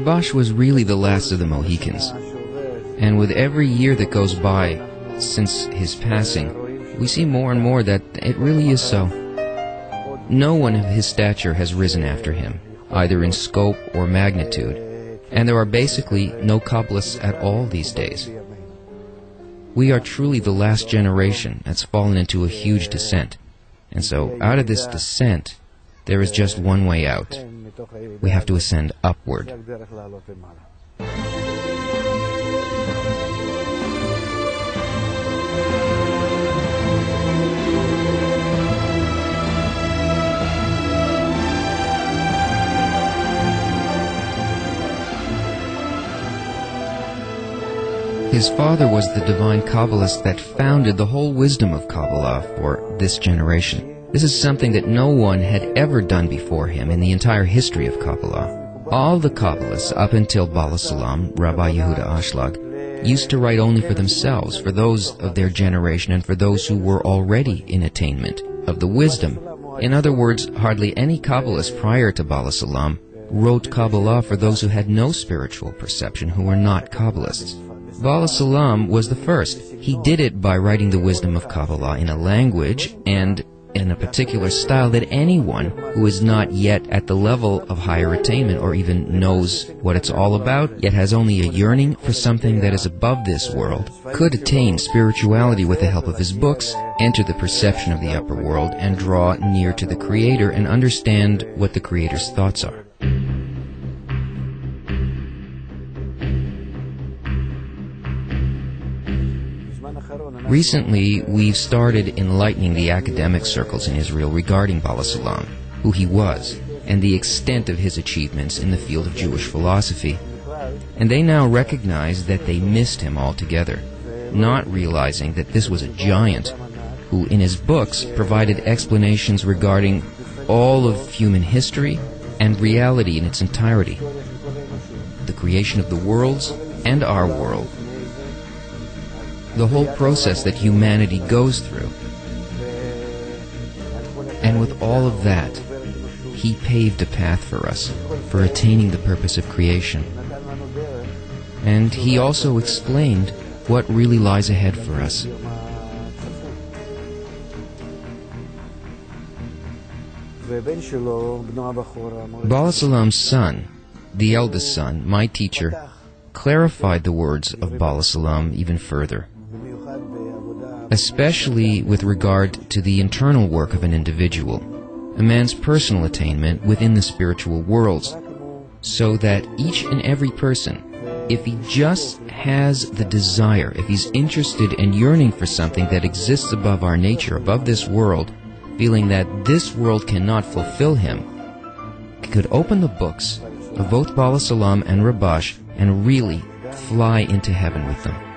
Rabash was really the last of the Mohicans, and with every year that goes by since his passing, we see more and more that it really is so. No one of his stature has risen after him, either in scope or magnitude, and there are basically no Kabbalists at all these days. We are truly the last generation that's fallen into a huge descent, and so out of this descent, there is just one way out. We have to ascend upward. His father was the divine Kabbalist that founded the whole wisdom of Kabbalah for this generation. This is something that no one had ever done before him in the entire history of Kabbalah. All the Kabbalists up until Bala Salam, Rabbi Јехуда Aшлаг, used to write only for themselves, for those of their generation and for those who were already in attainment of the wisdom. In other words, hardly any Kabbalist prior to Bala Salam wrote Kabbalah for those who had no spiritual perception, who were not Kabbalists. Bala Salam was the first. He did it by writing the wisdom of Kabbalah in a language and in a particular style that anyone who is not yet at the level of higher attainment or even knows what it's all about, yet has only a yearning for something that is above this world, could attain spirituality with the help of his books, enter the perception of the upper world, and draw near to the Creator and understand what the Creator's thoughts are. Recently, we've started enlightening the academic circles in Israel regarding Bala Salam, who he was, and the extent of his achievements in the field of Jewish philosophy. And they now recognize that they missed him altogether, not realizing that this was a giant who, in his books, provided explanations regarding all of human history and reality in its entirety, the creation of the worlds and our world, the whole process that humanity goes through. And with all of that, he paved a path for us, for attaining the purpose of creation. And he also explained what really lies ahead for us. Bala Salam's son, the eldest son, my teacher, clarified the words of Bala Salam even further, especially with regard to the internal work of an individual, a man's personal attainment within the spiritual worlds, so that each and every person, if he just has the desire, if he's interested and yearning for something that exists above our nature, above this world, feeling that this world cannot fulfill him, could open the books of both Bala Salam and Rabash and really fly into heaven with them.